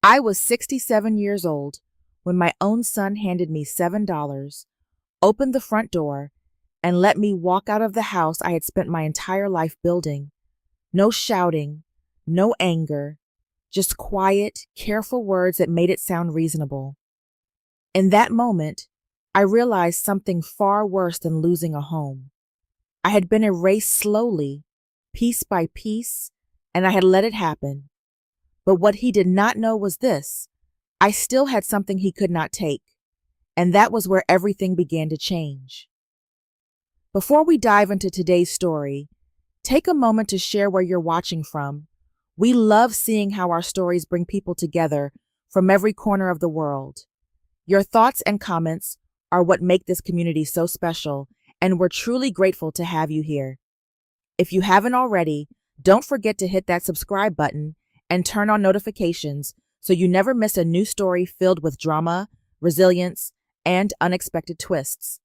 I was 67 years old when my own son handed me $7, opened the front door, and let me walk out of the house I had spent my entire life building. No shouting, no anger, just quiet, careful words that made it sound reasonable. In that moment, I realized something far worse than losing a home. I had been erased slowly, piece by piece, and I had let it happen. But what he did not know was this: I still had something he could not take, and that was where everything began to change. Before we dive into today's story, take a moment to share where you're watching from. We love seeing how our stories bring people together from every corner of the world. Your thoughts and comments are what make this community so special, and we're truly grateful to have you here. If you haven't already, don't forget to hit that subscribe button and turn on notifications so you never miss a new story filled with drama, resilience, and unexpected twists.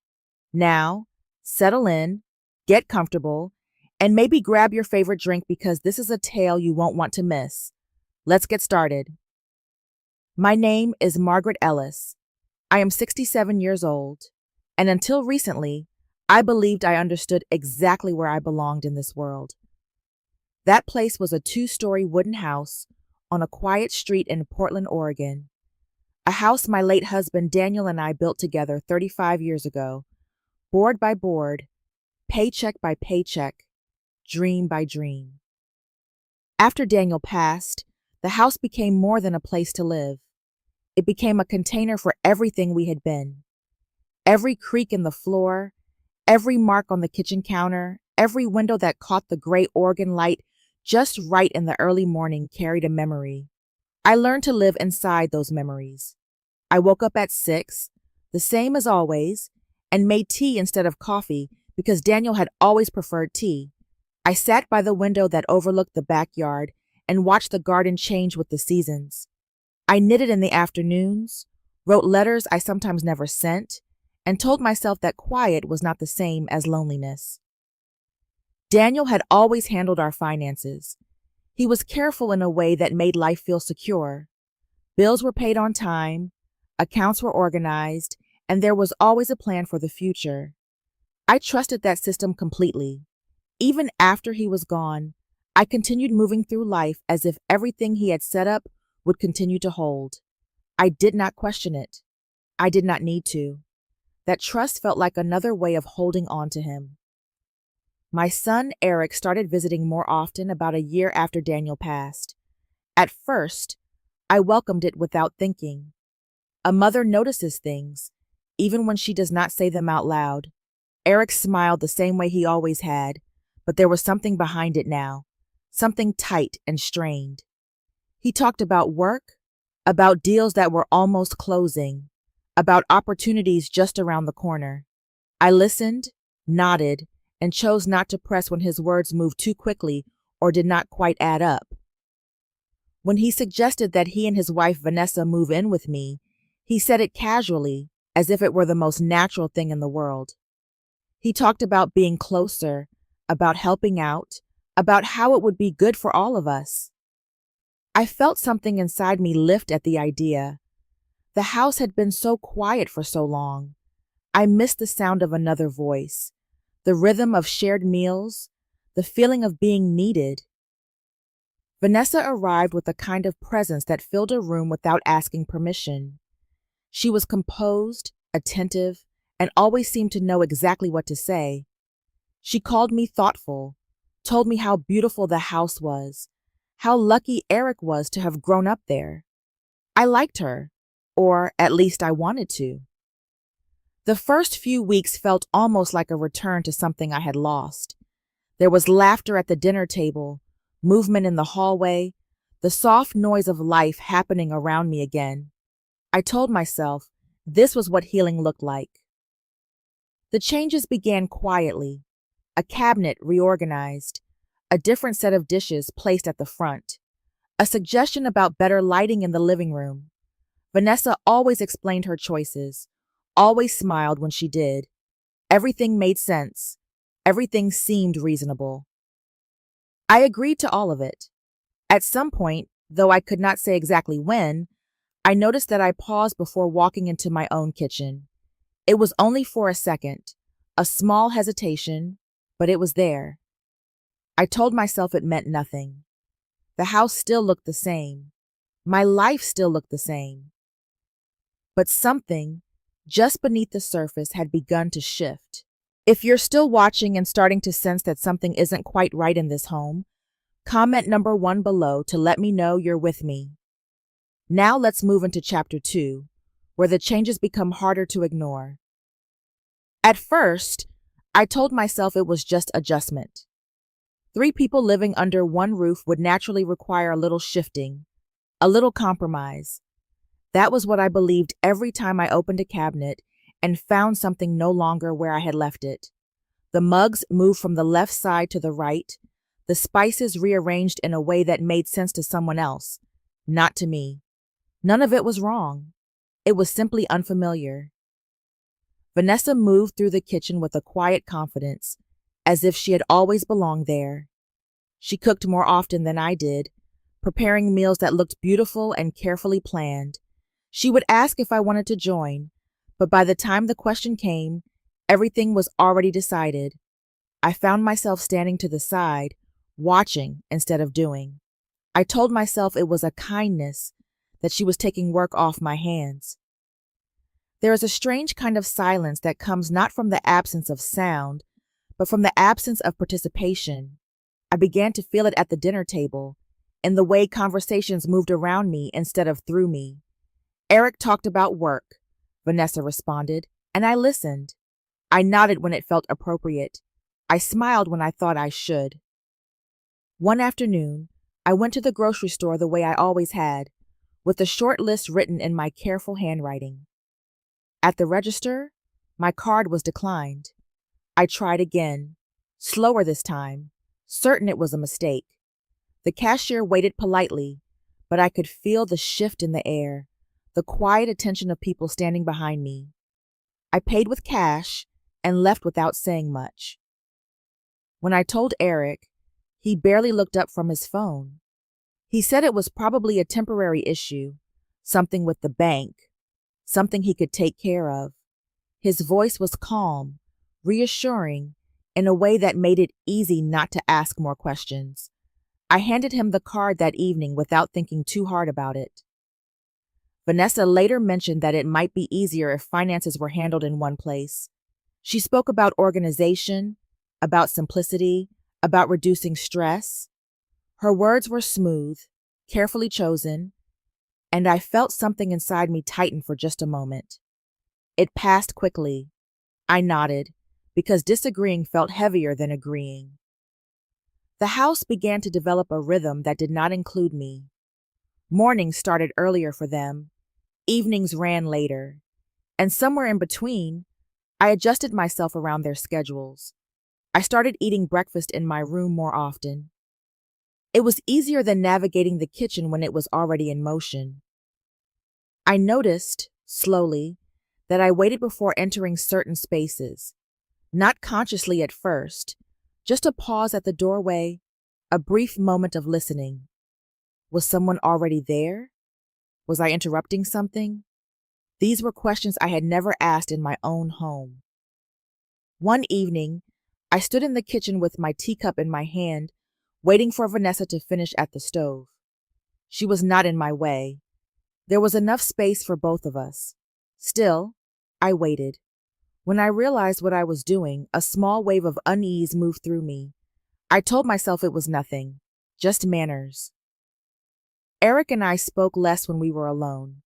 Now, settle in, get comfortable, and maybe grab your favorite drink because this is a tale you won't want to miss. Let's get started. My name is Margaret Ellis. I am 67 years old, and until recently, I believed I understood exactly where I belonged in this world. That place was a 2-story wooden house on a quiet street in Portland, Oregon. A house my late husband Daniel and I built together 35 years ago, board by board, paycheck by paycheck, dream by dream. After Daniel passed, the house became more than a place to live. It became a container for everything we had been. Every creak in the floor, every mark on the kitchen counter, every window that caught the gray Oregon light just right in the early morning carried a memory. I learned to live inside those memories. I woke up at 6, the same as always, and made tea instead of coffee because Daniel had always preferred tea. I sat by the window that overlooked the backyard and watched the garden change with the seasons. I knitted in the afternoons, wrote letters I sometimes never sent, and told myself that quiet was not the same as loneliness. Daniel had always handled our finances. He was careful in a way that made life feel secure. Bills were paid on time, accounts were organized, and there was always a plan for the future. I trusted that system completely. Even after he was gone, I continued moving through life as if everything he had set up would continue to hold. I did not question it. I did not need to. That trust felt like another way of holding on to him. My son, Eric, started visiting more often about a year after Daniel passed. At first, I welcomed it without thinking. A mother notices things, even when she does not say them out loud. Eric smiled the same way he always had, but there was something behind it now, something tight and strained. He talked about work, about deals that were almost closing, about opportunities just around the corner. I listened, nodded, and chose not to press when his words moved too quickly or did not quite add up. When he suggested that he and his wife Vanessa move in with me, he said it casually, as if it were the most natural thing in the world. He talked about being closer, about helping out, about how it would be good for all of us. I felt something inside me lift at the idea. The house had been so quiet for so long. I missed the sound of another voice, the rhythm of shared meals, the feeling of being needed. Vanessa arrived with a kind of presence that filled a room without asking permission. She was composed, attentive, and always seemed to know exactly what to say. She called me thoughtful, told me how beautiful the house was, how lucky Eric was to have grown up there. I liked her, or at least I wanted to. The first few weeks felt almost like a return to something I had lost. There was laughter at the dinner table, movement in the hallway, the soft noise of life happening around me again. I told myself this was what healing looked like. The changes began quietly. A cabinet reorganized, a different set of dishes placed at the front, a suggestion about better lighting in the living room. Vanessa always explained her choices, always smiled when she did. Everything made sense. Everything seemed reasonable. I agreed to all of it. At some point, though I could not say exactly when, I noticed that I paused before walking into my own kitchen. It was only for a second, a small hesitation, but it was there. I told myself it meant nothing. The house still looked the same. My life still looked the same. But something, just beneath the surface, had begun to shift. If you're still watching and starting to sense that something isn't quite right in this home, comment number 1 below to let me know you're with me. Now let's move into chapter 2, where the changes become harder to ignore. At first, I told myself it was just adjustment. 3 people living under one roof would naturally require a little shifting, a little compromise. That was what I believed every time I opened a cabinet and found something no longer where I had left it. The mugs moved from the left side to the right, the spices rearranged in a way that made sense to someone else, not to me. None of it was wrong. It was simply unfamiliar. Vanessa moved through the kitchen with a quiet confidence, as if she had always belonged there. She cooked more often than I did, preparing meals that looked beautiful and carefully planned. She would ask if I wanted to join, but by the time the question came, everything was already decided. I found myself standing to the side, watching instead of doing. I told myself it was a kindness, that she was taking work off my hands. There is a strange kind of silence that comes not from the absence of sound, but from the absence of participation. I began to feel it at the dinner table, in the way conversations moved around me instead of through me. Eric talked about work, Vanessa responded, and I listened. I nodded when it felt appropriate. I smiled when I thought I should. One afternoon, I went to the grocery store the way I always had, with a short list written in my careful handwriting. At the register, my card was declined. I tried again, slower this time, certain it was a mistake. The cashier waited politely, but I could feel the shift in the air, the quiet attention of people standing behind me. I paid with cash and left without saying much. When I told Eric, he barely looked up from his phone. He said it was probably a temporary issue, something with the bank, something he could take care of. His voice was calm, reassuring, in a way that made it easy not to ask more questions. I handed him the card that evening without thinking too hard about it. Vanessa later mentioned that it might be easier if finances were handled in one place. She spoke about organization, about simplicity, about reducing stress. Her words were smooth, carefully chosen, and I felt something inside me tighten for just a moment. It passed quickly. I nodded, because disagreeing felt heavier than agreeing. The house began to develop a rhythm that did not include me. Mornings started earlier for them, evenings ran later, and somewhere in between, I adjusted myself around their schedules. I started eating breakfast in my room more often. It was easier than navigating the kitchen when it was already in motion. I noticed, slowly, that I waited before entering certain spaces, not consciously at first, just a pause at the doorway, a brief moment of listening. Was someone already there? Was I interrupting something? These were questions I had never asked in my own home. One evening, I stood in the kitchen with my teacup in my hand, waiting for Vanessa to finish at the stove. She was not in my way. There was enough space for both of us. Still, I waited. When I realized what I was doing, a small wave of unease moved through me. I told myself it was nothing, just manners. Eric and I spoke less when we were alone.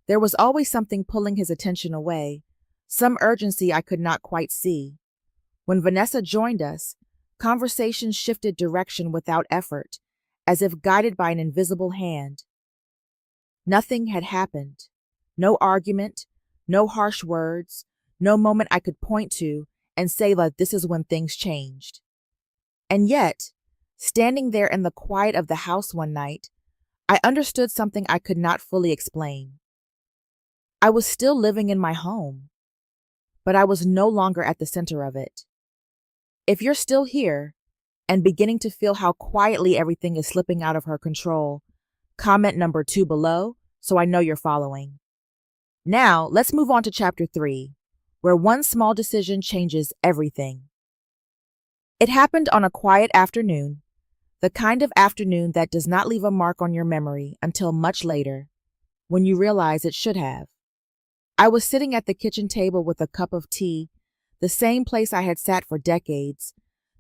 There was always something pulling his attention away, some urgency I could not quite see. When Vanessa joined us, conversation shifted direction without effort, as if guided by an invisible hand. Nothing had happened. No argument, no harsh words, no moment I could point to and say that this is when things changed. And yet, standing there in the quiet of the house one night, I understood something I could not fully explain. I was still living in my home, but I was no longer at the center of it. If you're still here and beginning to feel how quietly everything is slipping out of her control, comment number 2 below so I know you're following. Now, let's move on to chapter 3, where one small decision changes everything. It happened on a quiet afternoon, the kind of afternoon that does not leave a mark on your memory until much later, when you realize it should have. I was sitting at the kitchen table with a cup of tea, the same place I had sat for decades,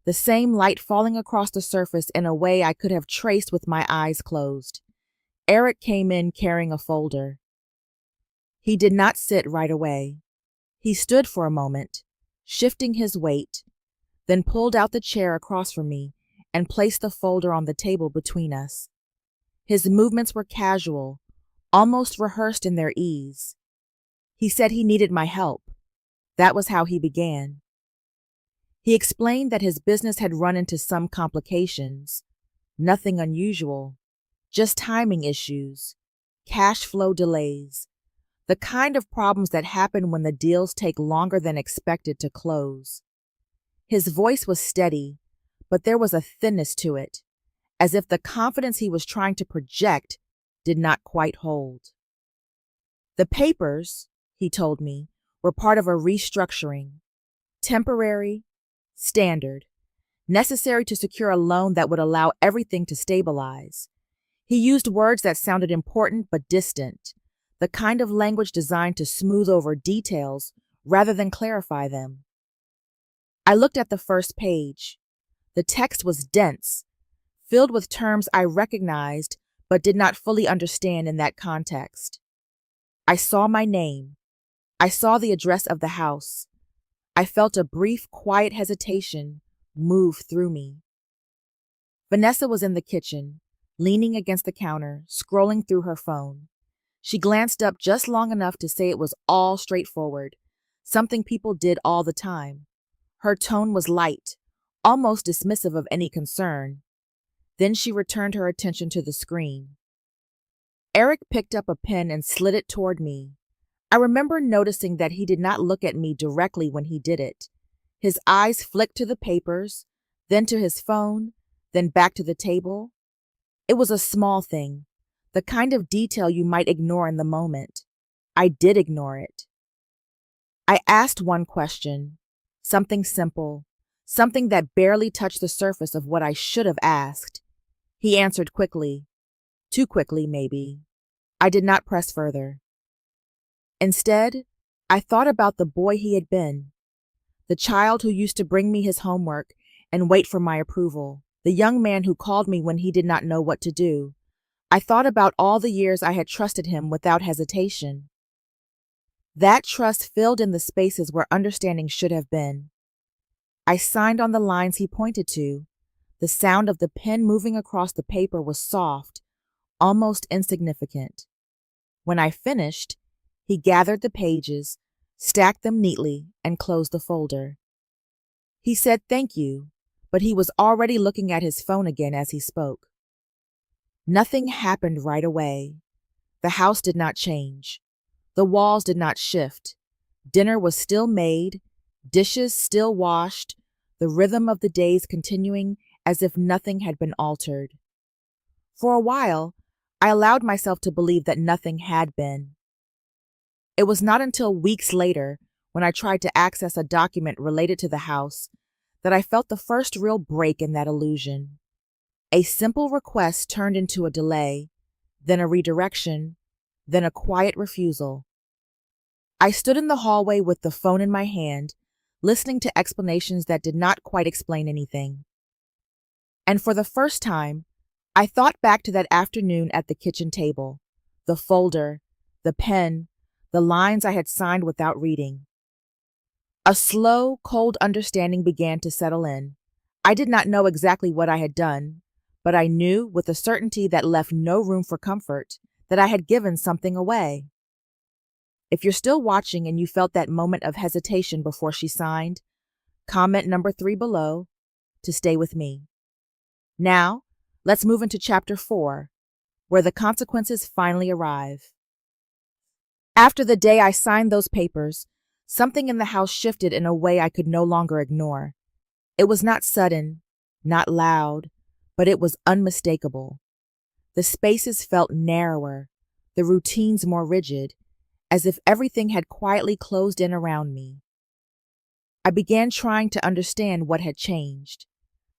the same light falling across the surface in a way I could have traced with my eyes closed. Eric came in carrying a folder. He did not sit right away. He stood for a moment, shifting his weight, then pulled out the chair across from me and placed the folder on the table between us. His movements were casual, almost rehearsed in their ease. He said he needed my help. That was how he began. He explained that his business had run into some complications. Nothing unusual, just timing issues, cash flow delays, the kind of problems that happen when the deals take longer than expected to close. His voice was steady, but there was a thinness to it, as if the confidence he was trying to project did not quite hold. The papers, he told me, were part of a restructuring, temporary, standard, necessary to secure a loan that would allow everything to stabilize. He used words that sounded important but distant, the kind of language designed to smooth over details rather than clarify them. I looked at the first page. The text was dense, filled with terms I recognized but did not fully understand in that context. I saw my name. I saw the address of the house. I felt a brief, quiet hesitation move through me. Vanessa was in the kitchen, leaning against the counter, scrolling through her phone. She glanced up just long enough to say it was all straightforward, something people did all the time. Her tone was light, almost dismissive of any concern. Then she returned her attention to the screen. Eric picked up a pen and slid it toward me. I remember noticing that he did not look at me directly when he did it. His eyes flicked to the papers, then to his phone, then back to the table. It was a small thing, the kind of detail you might ignore in the moment. I did ignore it. I asked one question, something simple, something that barely touched the surface of what I should have asked. He answered quickly. Too quickly, maybe. I did not press further. Instead, I thought about the boy he had been, the child who used to bring me his homework and wait for my approval, the young man who called me when he did not know what to do. I thought about all the years I had trusted him without hesitation. That trust filled in the spaces where understanding should have been. I signed on the lines he pointed to. The sound of the pen moving across the paper was soft, almost insignificant. When I finished, he gathered the pages, stacked them neatly, and closed the folder. He said thank you, but he was already looking at his phone again as he spoke. Nothing happened right away. The house did not change. The walls did not shift. Dinner was still made, dishes still washed, the rhythm of the days continuing as if nothing had been altered. For a while, I allowed myself to believe that nothing had been. It was not until weeks later, when I tried to access a document related to the house, that I felt the first real break in that illusion. A simple request turned into a delay, then a redirection, then a quiet refusal. I stood in the hallway with the phone in my hand, listening to explanations that did not quite explain anything. And for the first time, I thought back to that afternoon at the kitchen table, the folder, the pen, the lines I had signed without reading. A slow, cold understanding began to settle in. I did not know exactly what I had done, but I knew with a certainty that left no room for comfort that I had given something away. If you're still watching and you felt that moment of hesitation before she signed, comment number 3 below to stay with me. Now, let's move into chapter 4, where the consequences finally arrive. After the day I signed those papers, something in the house shifted in a way I could no longer ignore. It was not sudden, not loud, but it was unmistakable. The spaces felt narrower, the routines more rigid, as if everything had quietly closed in around me. I began trying to understand what had changed.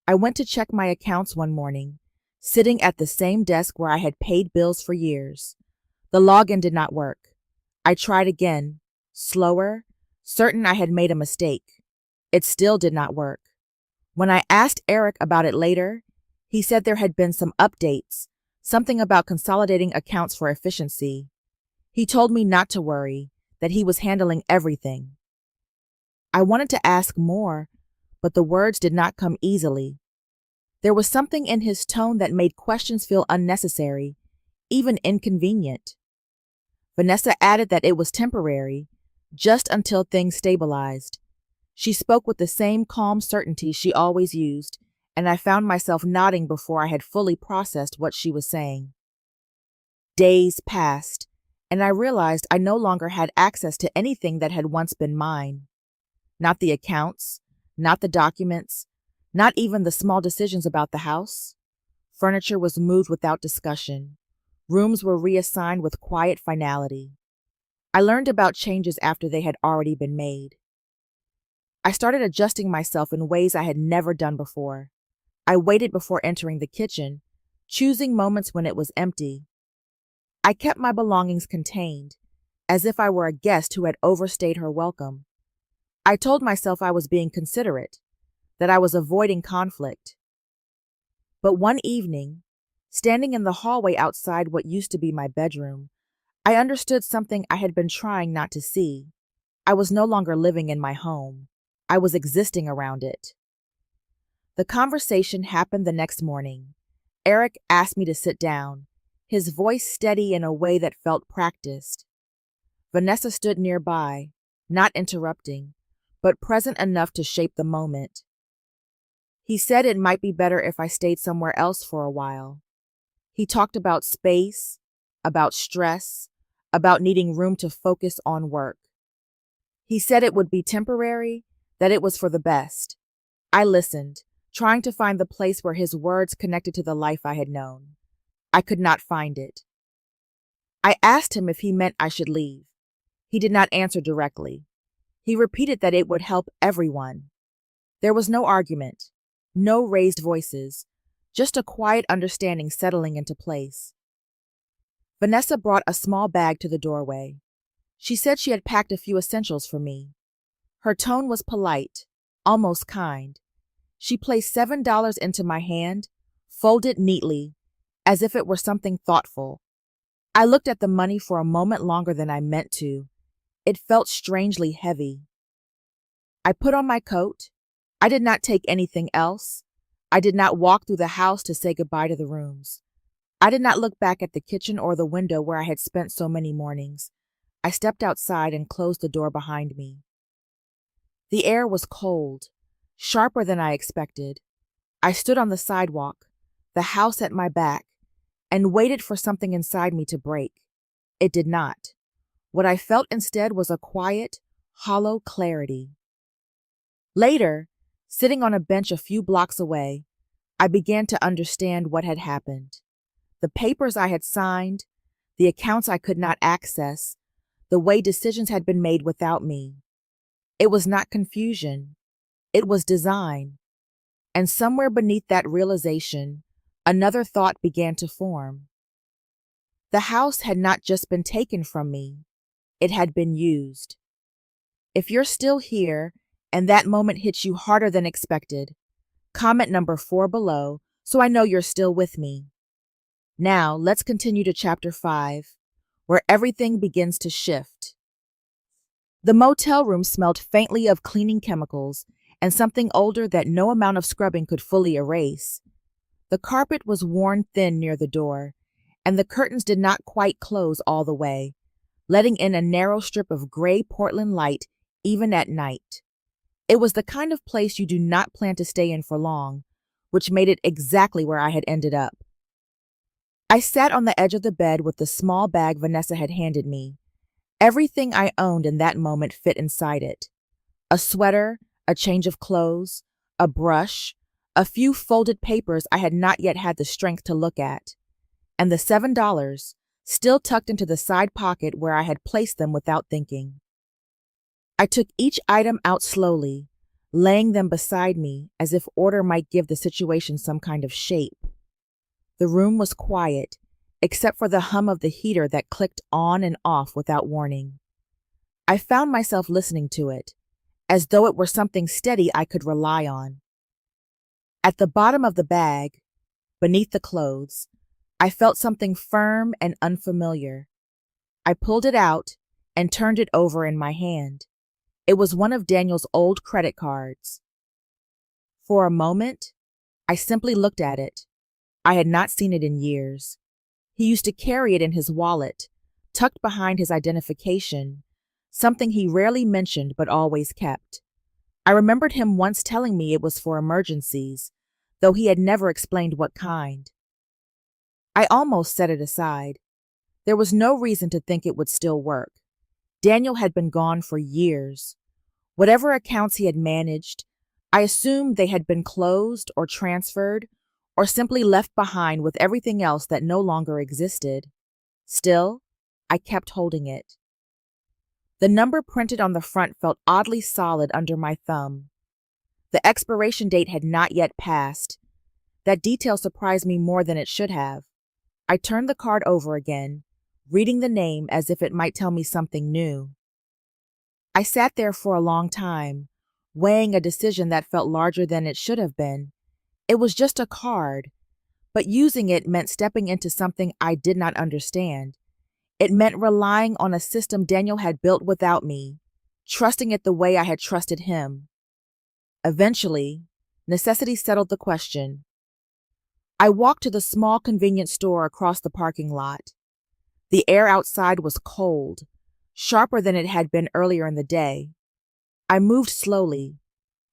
I went to check my accounts one morning, sitting at the same desk where I had paid bills for years. The login did not work. I tried again, slower, certain I had made a mistake. It still did not work. When I asked Eric about it later, he said there had been some updates, something about consolidating accounts for efficiency. He told me not to worry, that he was handling everything. I wanted to ask more, but the words did not come easily. There was something in his tone that made questions feel unnecessary, even inconvenient. Vanessa added that it was temporary, just until things stabilized. She spoke with the same calm certainty she always used, and I found myself nodding before I had fully processed what she was saying. Days passed, and I realized I no longer had access to anything that had once been mine. Not the accounts, not the documents, not even the small decisions about the house. Furniture was moved without discussion. Rooms were reassigned with quiet finality. I learned about changes after they had already been made. I started adjusting myself in ways I had never done before. I waited before entering the kitchen, choosing moments when it was empty. I kept my belongings contained, as if I were a guest who had overstayed her welcome. I told myself I was being considerate, that I was avoiding conflict. But one evening, standing in the hallway outside what used to be my bedroom, I understood something I had been trying not to see. I was no longer living in my home. I was existing around it. The conversation happened the next morning. Eric asked me to sit down, his voice steady in a way that felt practiced. Vanessa stood nearby, not interrupting, but present enough to shape the moment. He said it might be better if I stayed somewhere else for a while. He talked about space, about stress, about needing room to focus on work. He said it would be temporary, that it was for the best. I listened, trying to find the place where his words connected to the life I had known. I could not find it. I asked him if he meant I should leave. He did not answer directly. He repeated that it would help everyone. There was no argument, no raised voices, just a quiet understanding settling into place. Vanessa brought a small bag to the doorway. She said she had packed a few essentials for me. Her tone was polite, almost kind. She placed $7 into my hand, folded neatly, as if it were something thoughtful. I looked at the money for a moment longer than I meant to. It felt strangely heavy. I put on my coat. I did not take anything else. I did not walk through the house to say goodbye to the rooms. I did not look back at the kitchen or the window where I had spent so many mornings. I stepped outside and closed the door behind me. The air was cold, sharper than I expected. I stood on the sidewalk, the house at my back, and waited for something inside me to break. It did not. What I felt instead was a quiet, hollow clarity. Later, sitting on a bench a few blocks away, I began to understand what had happened. The papers I had signed, the accounts I could not access, the way decisions had been made without me. It was not confusion. It was design. And somewhere beneath that realization, another thought began to form. The house had not just been taken from me. It had been used. If you're still here and that moment hits you harder than expected, comment number 4 below so I know you're still with me. Now, let's continue to chapter 5, where everything begins to shift. The motel room smelled faintly of cleaning chemicals and something older that no amount of scrubbing could fully erase. The carpet was worn thin near the door, and the curtains did not quite close all the way, letting in a narrow strip of gray Portland light even at night. It was the kind of place you do not plan to stay in for long, which made it exactly where I had ended up. I sat on the edge of the bed with the small bag Vanessa had handed me. Everything I owned in that moment fit inside it. A sweater, a change of clothes, a brush, a few folded papers I had not yet had the strength to look at, and the $7, still tucked into the side pocket where I had placed them without thinking. I took each item out slowly, laying them beside me as if order might give the situation some kind of shape. The room was quiet, except for the hum of the heater that clicked on and off without warning. I found myself listening to it, as though it were something steady I could rely on. At the bottom of the bag, beneath the clothes, I felt something firm and unfamiliar. I pulled it out and turned it over in my hand. It was one of Daniel's old credit cards. For a moment, I simply looked at it. I had not seen it in years. He used to carry it in his wallet, tucked behind his identification, something he rarely mentioned but always kept. I remembered him once telling me it was for emergencies, though he had never explained what kind. I almost set it aside. There was no reason to think it would still work. Daniel had been gone for years. Whatever accounts he had managed, I assumed they had been closed or transferred or simply left behind with everything else that no longer existed. Still, I kept holding it. The number printed on the front felt oddly solid under my thumb. The expiration date had not yet passed. That detail surprised me more than it should have. I turned the card over again, reading the name as if it might tell me something new. I sat there for a long time, weighing a decision that felt larger than it should have been. It was just a card, but using it meant stepping into something I did not understand. It meant relying on a system Daniel had built without me, trusting it the way I had trusted him. Eventually, necessity settled the question. I walked to the small convenience store across the parking lot. The air outside was cold, sharper than it had been earlier in the day. I moved slowly,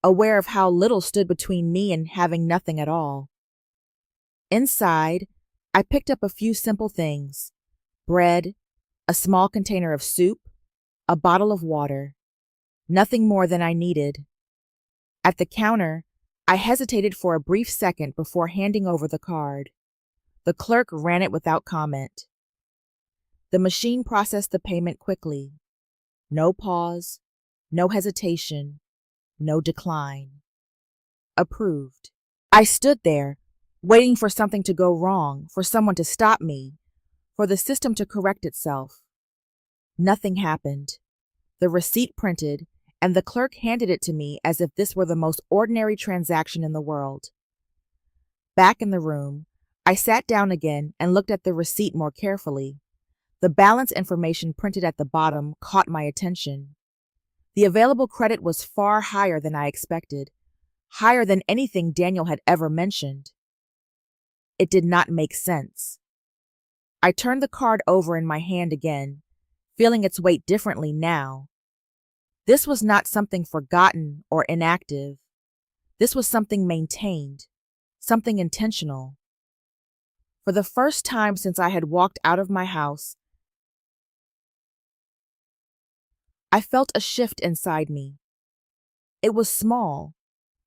aware of how little stood between me and having nothing at all. Inside, I picked up a few simple things: bread, a small container of soup, a bottle of water. Nothing more than I needed. At the counter, I hesitated for a brief second before handing over the card. The clerk ran it without comment. The machine processed the payment quickly. No pause, no hesitation, no decline. Approved. I stood there, waiting for something to go wrong, for someone to stop me, for the system to correct itself. Nothing happened. The receipt printed, and the clerk handed it to me as if this were the most ordinary transaction in the world. Back in the room, I sat down again and looked at the receipt more carefully. The balance information printed at the bottom caught my attention. The available credit was far higher than I expected, higher than anything Daniel had ever mentioned. It did not make sense. I turned the card over in my hand again, feeling its weight differently now. This was not something forgotten or inactive. This was something maintained, something intentional. For the first time since I had walked out of my house, I felt a shift inside me. It was small,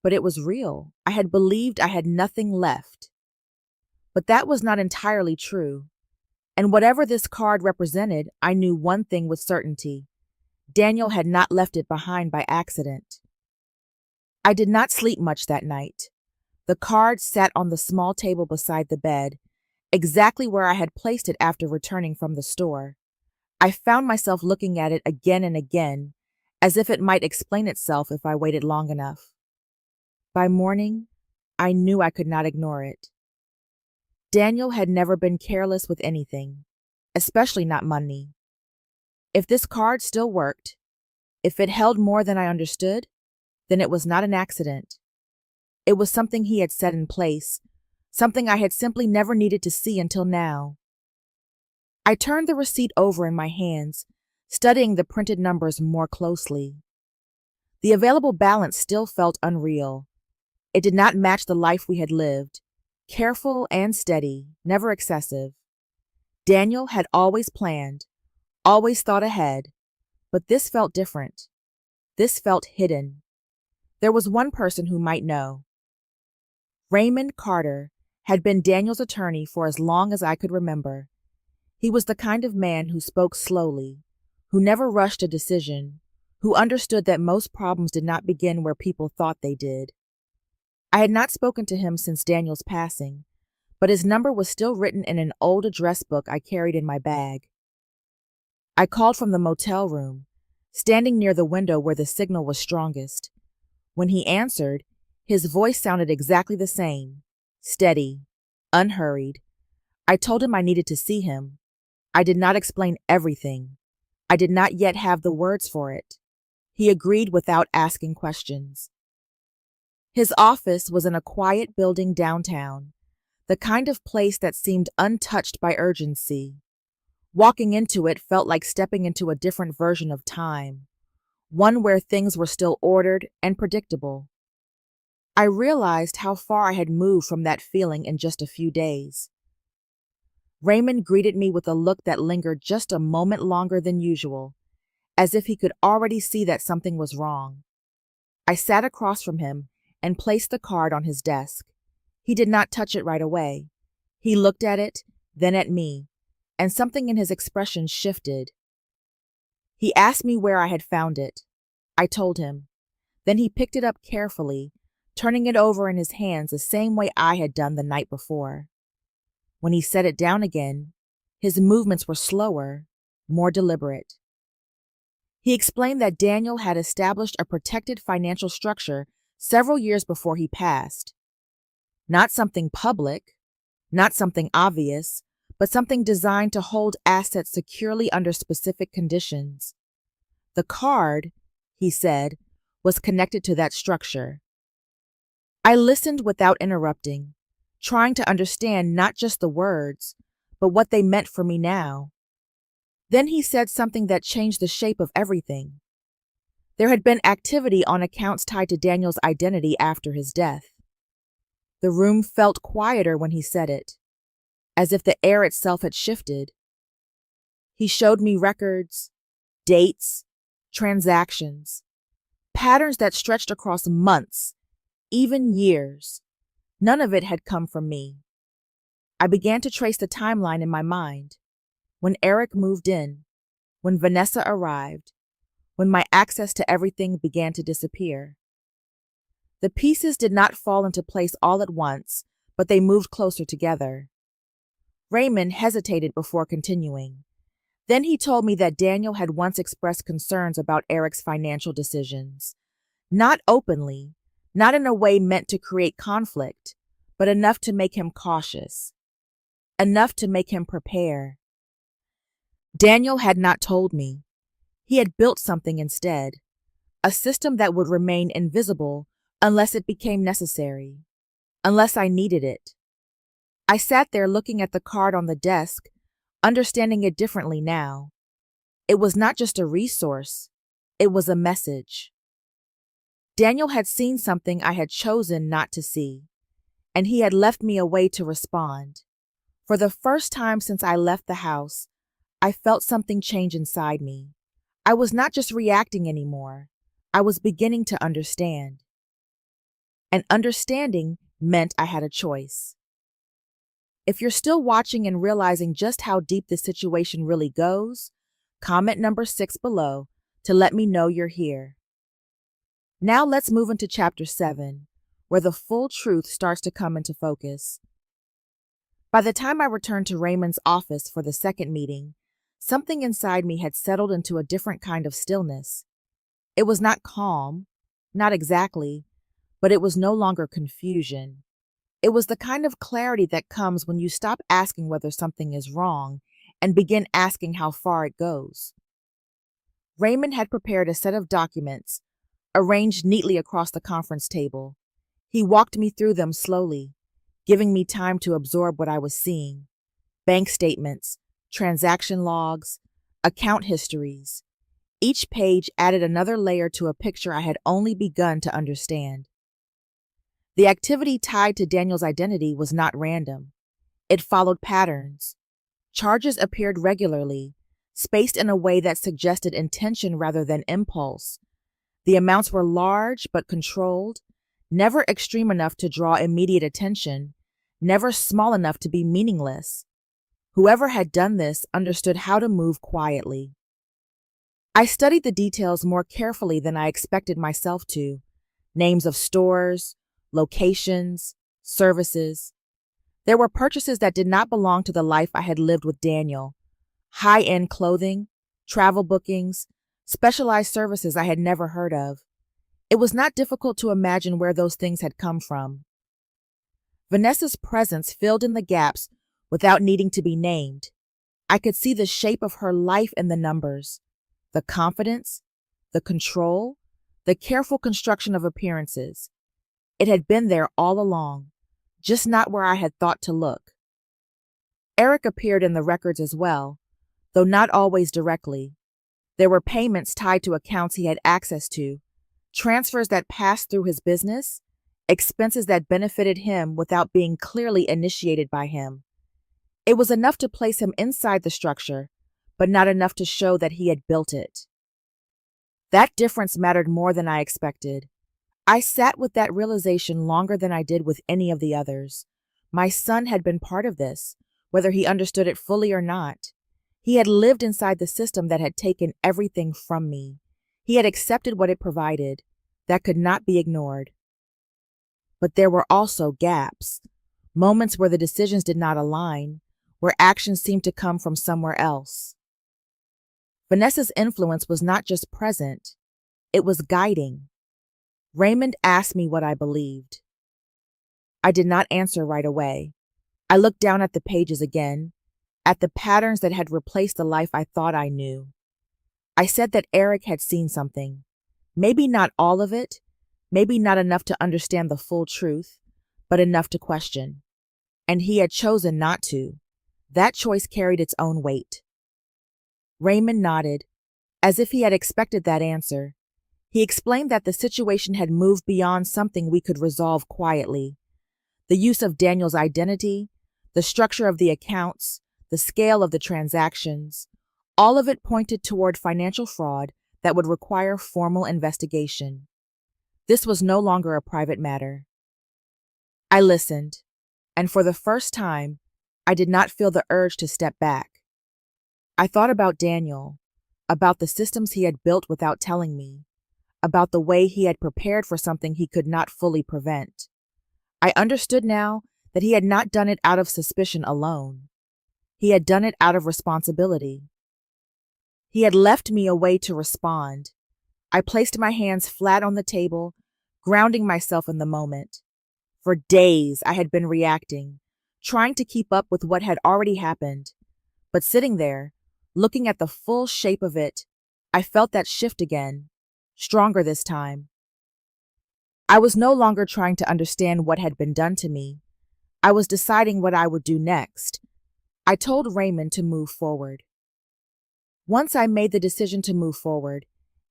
but it was real. I had believed I had nothing left. But that was not entirely true. And whatever this card represented, I knew one thing with certainty. Daniel had not left it behind by accident. I did not sleep much that night. The card sat on the small table beside the bed, exactly where I had placed it after returning from the store. I found myself looking at it again and again, as if it might explain itself if I waited long enough. By morning, I knew I could not ignore it. Daniel had never been careless with anything, especially not money. If this card still worked, if it held more than I understood, then it was not an accident. It was something he had set in place, something I had simply never needed to see until now. I turned the receipt over in my hands, studying the printed numbers more closely. The available balance still felt unreal. It did not match the life we had lived, careful and steady, never excessive. Daniel had always planned, always thought ahead, but this felt different. This felt hidden. There was one person who might know. Raymond Carter had been Daniel's attorney for as long as I could remember. He was the kind of man who spoke slowly, who never rushed a decision, who understood that most problems did not begin where people thought they did. I had not spoken to him since Daniel's passing, but his number was still written in an old address book I carried in my bag. I called from the motel room, standing near the window where the signal was strongest. When he answered, his voice sounded exactly the same, steady, unhurried. I told him I needed to see him. I did not explain everything. I did not yet have the words for it. He agreed without asking questions. His office was in a quiet building downtown, the kind of place that seemed untouched by urgency. Walking into it felt like stepping into a different version of time, one where things were still ordered and predictable. I realized how far I had moved from that feeling in just a few days. Raymond greeted me with a look that lingered just a moment longer than usual, as if he could already see that something was wrong. I sat across from him and placed the card on his desk. He did not touch it right away. He looked at it, then at me, and something in his expression shifted. He asked me where I had found it. I told him. Then he picked it up carefully, turning it over in his hands the same way I had done the night before. When he set it down again, his movements were slower, more deliberate. He explained that Daniel had established a protected financial structure several years before he passed. Not something public, not something obvious, but something designed to hold assets securely under specific conditions. The card, he said, was connected to that structure. I listened without interrupting, trying to understand not just the words, but what they meant for me now. Then he said something that changed the shape of everything. There had been activity on accounts tied to Daniel's identity after his death. The room felt quieter when he said it, as if the air itself had shifted. He showed me records, dates, transactions, patterns that stretched across months, even years. None of it had come from me. I began to trace the timeline in my mind. When Eric moved in, when Vanessa arrived, when my access to everything began to disappear. The pieces did not fall into place all at once, but they moved closer together. Raymond hesitated before continuing. Then he told me that Daniel had once expressed concerns about Eric's financial decisions. Not openly, not in a way meant to create conflict, but enough to make him cautious, enough to make him prepare. Daniel had not told me. He had built something instead, a system that would remain invisible unless it became necessary, unless I needed it. I sat there looking at the card on the desk, understanding it differently now. It was not just a resource, it was a message. Daniel had seen something I had chosen not to see, and he had left me a way to respond. For the first time since I left the house, I felt something change inside me. I was not just reacting anymore. I was beginning to understand. And understanding meant I had a choice. If you're still watching and realizing just how deep this situation really goes, comment number 6 below to let me know you're here. Now let's move into chapter 7, where the full truth starts to come into focus. By the time I returned to Raymond's office for the second meeting, something inside me had settled into a different kind of stillness. It was not calm, not exactly, but it was no longer confusion. It was the kind of clarity that comes when you stop asking whether something is wrong and begin asking how far it goes. Raymond had prepared a set of documents, arranged neatly across the conference table. He walked me through them slowly, giving me time to absorb what I was seeing. Bank statements, transaction logs, account histories. Each page added another layer to a picture I had only begun to understand. The activity tied to Daniel's identity was not random. It followed patterns. Charges appeared regularly, spaced in a way that suggested intention rather than impulse. The amounts were large but controlled, never extreme enough to draw immediate attention, never small enough to be meaningless. Whoever had done this understood how to move quietly. I studied the details more carefully than I expected myself to. Names of stores, locations, services. There were purchases that did not belong to the life I had lived with Daniel. High-end clothing, travel bookings, specialized services I had never heard of. It was not difficult to imagine where those things had come from. Vanessa's presence filled in the gaps without needing to be named. I could see the shape of her life in the numbers, the confidence, the control, the careful construction of appearances. It had been there all along, just not where I had thought to look. Eric appeared in the records as well, though not always directly. There were payments tied to accounts he had access to, transfers that passed through his business, expenses that benefited him without being clearly initiated by him. It was enough to place him inside the structure, but not enough to show that he had built it. That difference mattered more than I expected. I sat with that realization longer than I did with any of the others. My son had been part of this, whether he understood it fully or not. He had lived inside the system that had taken everything from me. He had accepted what it provided. That could not be ignored. But there were also gaps, moments where the decisions did not align, where actions seemed to come from somewhere else. Vanessa's influence was not just present, it was guiding. Raymond asked me what I believed. I did not answer right away. I looked down at the pages again, at the patterns that had replaced the life I thought I knew. I said that Eric had seen something. Maybe not all of it, maybe not enough to understand the full truth, but enough to question. And he had chosen not to. That choice carried its own weight. Raymond nodded, as if he had expected that answer. He explained that the situation had moved beyond something we could resolve quietly. The use of Daniel's identity, the structure of the accounts, the scale of the transactions, all of it pointed toward financial fraud that would require formal investigation. This was no longer a private matter. I listened, and for the first time, I did not feel the urge to step back. I thought about Daniel, about the systems he had built without telling me, about the way he had prepared for something he could not fully prevent. I understood now that he had not done it out of suspicion alone. He had done it out of responsibility. He had left me a way to respond. I placed my hands flat on the table, grounding myself in the moment. For days I had been reacting, trying to keep up with what had already happened. But sitting there, looking at the full shape of it, I felt that shift again, stronger this time. I was no longer trying to understand what had been done to me. I was deciding what I would do next. I told Raymond to move forward. Once I made the decision to move forward,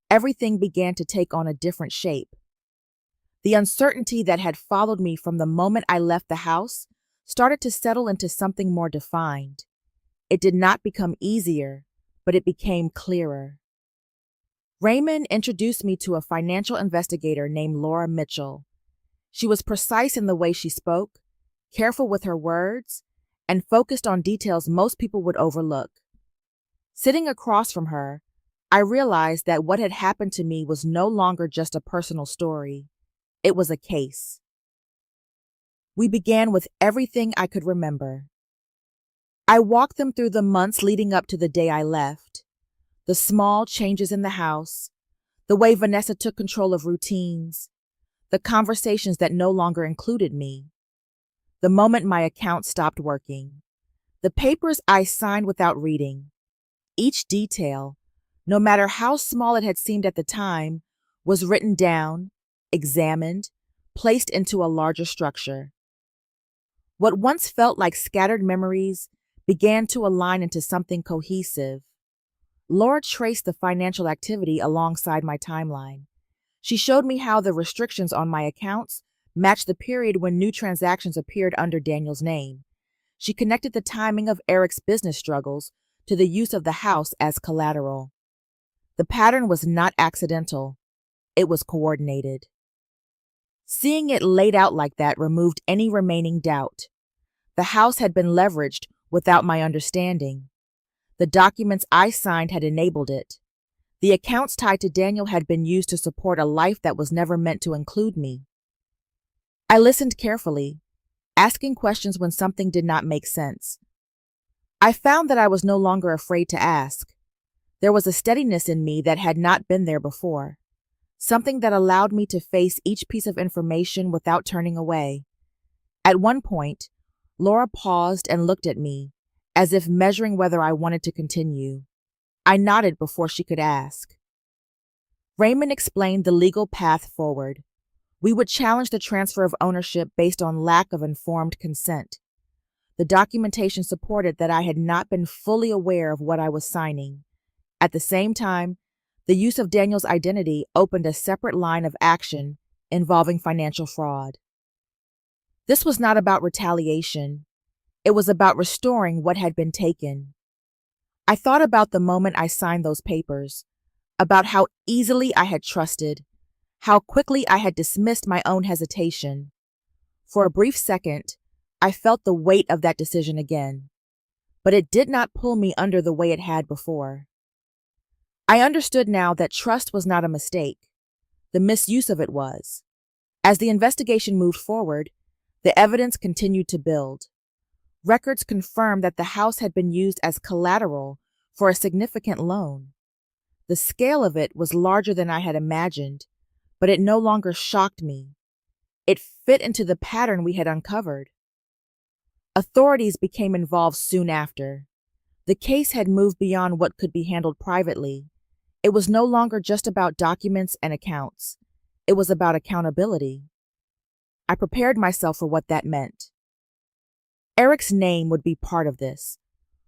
everything began to take on a different shape. The uncertainty that had followed me from the moment I left the house started to settle into something more defined. It did not become easier, but it became clearer. Raymond introduced me to a financial investigator named Laura Mitchell. She was precise in the way she spoke, careful with her words, and focused on details most people would overlook. Sitting across from her, I realized that what had happened to me was no longer just a personal story. It was a case. We began with everything I could remember. I walked them through the months leading up to the day I left. The small changes in the house, the way Vanessa took control of routines, the conversations that no longer included me, the moment my account stopped working, the papers I signed without reading. Each detail, no matter how small it had seemed at the time, was written down, examined, placed into a larger structure. What once felt like scattered memories began to align into something cohesive. Laura traced the financial activity alongside my timeline. She showed me how the restrictions on my accounts matched the period when new transactions appeared under Daniel's name. She connected the timing of Eric's business struggles to the use of the house as collateral. The pattern was not accidental. It was coordinated. Seeing it laid out like that removed any remaining doubt. The house had been leveraged without my understanding. The documents I signed had enabled it. The accounts tied to Daniel had been used to support a life that was never meant to include me. I listened carefully, asking questions when something did not make sense. I found that I was no longer afraid to ask. There was a steadiness in me that had not been there before, something that allowed me to face each piece of information without turning away. At one point, Laura paused and looked at me, as if measuring whether I wanted to continue. I nodded before she could ask. Raymond explained the legal path forward. We would challenge the transfer of ownership based on lack of informed consent. The documentation supported that I had not been fully aware of what I was signing. At the same time, the use of Daniel's identity opened a separate line of action involving financial fraud. This was not about retaliation. It was about restoring what had been taken. I thought about the moment I signed those papers, about how easily I had trusted, how quickly I had dismissed my own hesitation. For a brief second, I felt the weight of that decision again, but it did not pull me under the way it had before. I understood now that trust was not a mistake. The misuse of it was. As the investigation moved forward, the evidence continued to build. Records confirmed that the house had been used as collateral for a significant loan. The scale of it was larger than I had imagined, but it no longer shocked me. It fit into the pattern we had uncovered. Authorities became involved soon after. The case had moved beyond what could be handled privately. It was no longer just about documents and accounts. It was about accountability. I prepared myself for what that meant. Eric's name would be part of this.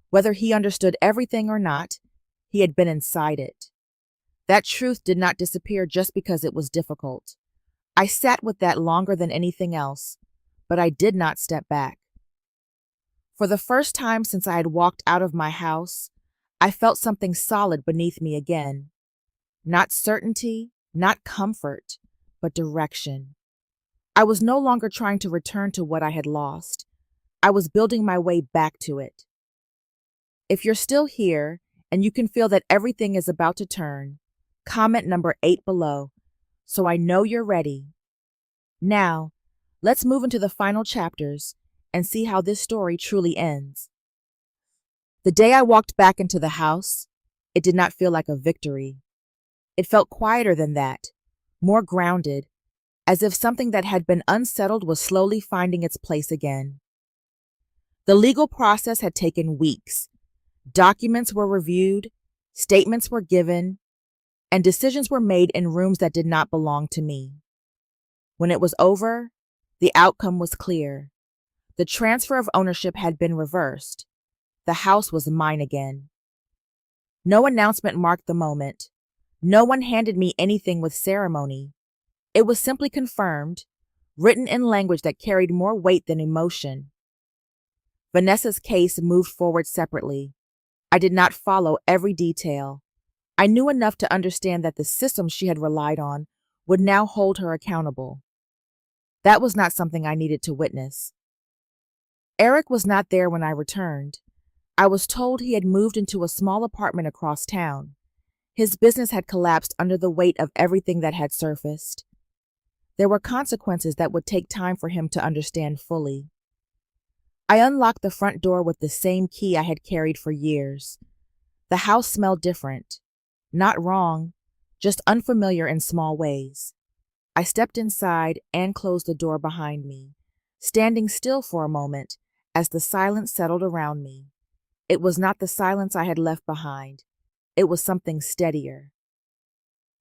Whether he understood everything or not, he had been inside it. That truth did not disappear just because it was difficult. I sat with that longer than anything else, but I did not step back. For the first time since I had walked out of my house, I felt something solid beneath me again. Not certainty, not comfort, but direction. I was no longer trying to return to what I had lost. I was building my way back to it. If you're still here and you can feel that everything is about to turn, comment number 8 below, so I know you're ready. Now, let's move into the final chapters and see how this story truly ends. The day I walked back into the house, it did not feel like a victory. It felt quieter than that, more grounded, as if something that had been unsettled was slowly finding its place again. The legal process had taken weeks. Documents were reviewed, statements were given, and decisions were made in rooms that did not belong to me. When it was over, the outcome was clear. The transfer of ownership had been reversed. The house was mine again. No announcement marked the moment. No one handed me anything with ceremony. It was simply confirmed, written in language that carried more weight than emotion. Vanessa's case moved forward separately. I did not follow every detail. I knew enough to understand that the system she had relied on would now hold her accountable. That was not something I needed to witness. Eric was not there when I returned. I was told he had moved into a small apartment across town. His business had collapsed under the weight of everything that had surfaced. There were consequences that would take time for him to understand fully. I unlocked the front door with the same key I had carried for years. The house smelled different. Not wrong, just unfamiliar in small ways. I stepped inside and closed the door behind me, standing still for a moment as the silence settled around me. It was not the silence I had left behind. It was something steadier.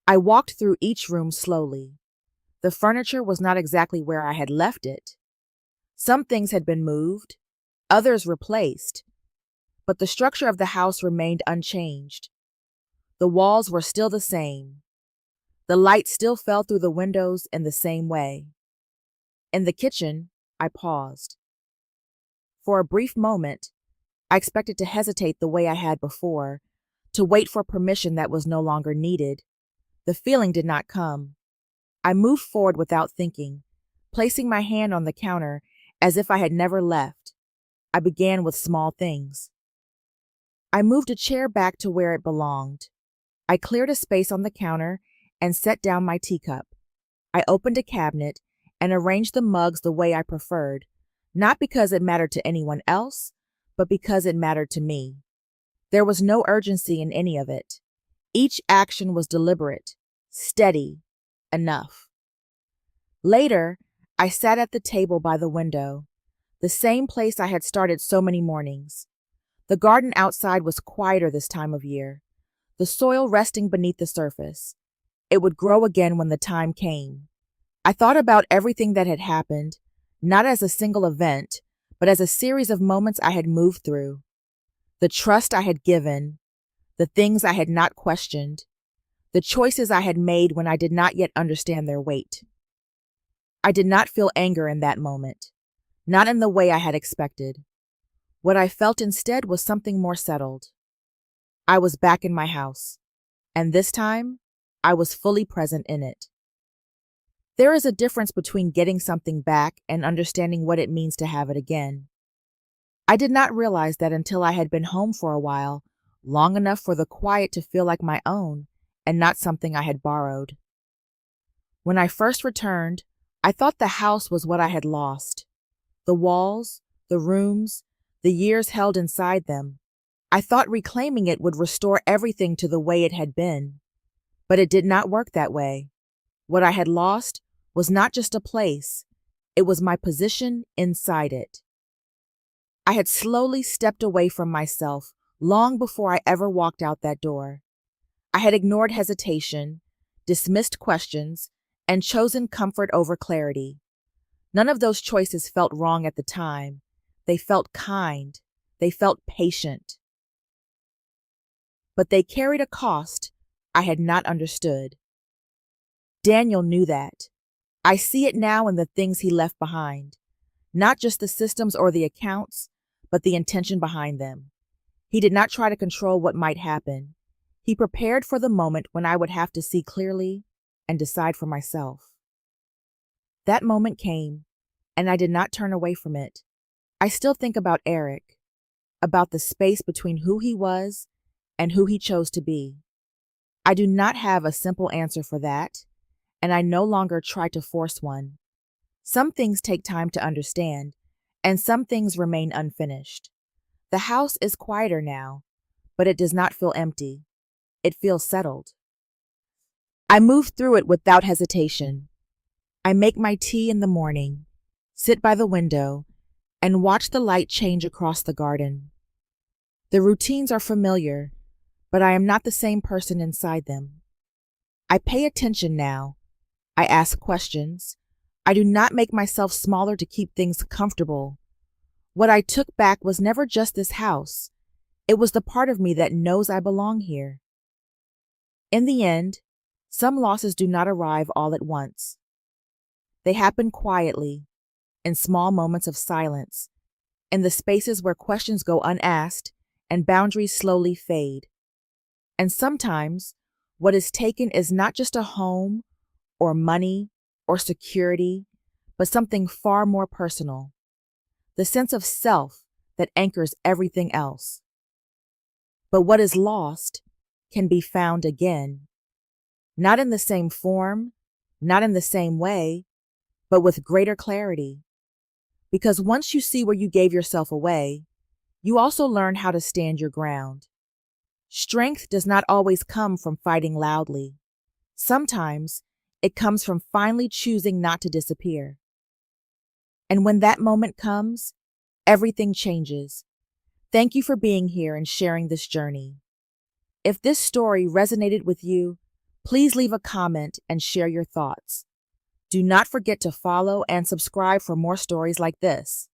I walked through each room slowly. The furniture was not exactly where I had left it. Some things had been moved, others replaced, but the structure of the house remained unchanged. The walls were still the same. The light still fell through the windows in the same way. In the kitchen, I paused. For a brief moment, I expected to hesitate the way I had before, to wait for permission that was no longer needed. The feeling did not come. I moved forward without thinking, placing my hand on the counter as if I had never left. I began with small things. I moved a chair back to where it belonged. I cleared a space on the counter and set down my teacup. I opened a cabinet and arranged the mugs the way I preferred, not because it mattered to anyone else, but because it mattered to me. There was no urgency in any of it. Each action was deliberate, steady, enough. Later, I sat at the table by the window, the same place I had started so many mornings. The garden outside was quieter this time of year, the soil resting beneath the surface. It would grow again when the time came. I thought about everything that had happened, not as a single event, but as a series of moments I had moved through. The trust I had given, the things I had not questioned, the choices I had made when I did not yet understand their weight. I did not feel anger in that moment, not in the way I had expected. What I felt instead was something more settled. I was back in my house, and this time, I was fully present in it. There is a difference between getting something back and understanding what it means to have it again. I did not realize that until I had been home for a while, long enough for the quiet to feel like my own and not something I had borrowed. When I first returned, I thought the house was what I had lost. The walls, the rooms, the years held inside them. I thought reclaiming it would restore everything to the way it had been. But it did not work that way. What I had lost was not just a place, it was my position inside it. I had slowly stepped away from myself long before I ever walked out that door. I had ignored hesitation, dismissed questions, and chosen comfort over clarity. None of those choices felt wrong at the time. They felt kind. They felt patient. But they carried a cost I had not understood. Daniel knew that. I see it now in the things he left behind. Not just the systems or the accounts, but the intention behind them. He did not try to control what might happen. He prepared for the moment when I would have to see clearly and decide for myself. That moment came, and I did not turn away from it. I still think about Eric, about the space between who he was and who he chose to be. I do not have a simple answer for that, and I no longer try to force one. Some things take time to understand, and some things remain unfinished. The house is quieter now, but it does not feel empty. It feels settled. I move through it without hesitation. I make my tea in the morning, sit by the window, and watch the light change across the garden. The routines are familiar, but I am not the same person inside them. I pay attention now. I ask questions. I do not make myself smaller to keep things comfortable. What I took back was never just this house. It was the part of me that knows I belong here. In the end, some losses do not arrive all at once. They happen quietly, in small moments of silence, in the spaces where questions go unasked and boundaries slowly fade. And sometimes, what is taken is not just a home or money or security, but something far more personal. The sense of self that anchors everything else. But what is lost can be found again. Not in the same form, not in the same way, but with greater clarity. Because once you see where you gave yourself away, you also learn how to stand your ground. Strength does not always come from fighting loudly. Sometimes it comes from finally choosing not to disappear. And when that moment comes, everything changes. Thank you for being here and sharing this journey. If this story resonated with you, please leave a comment and share your thoughts. Do not forget to follow and subscribe for more stories like this.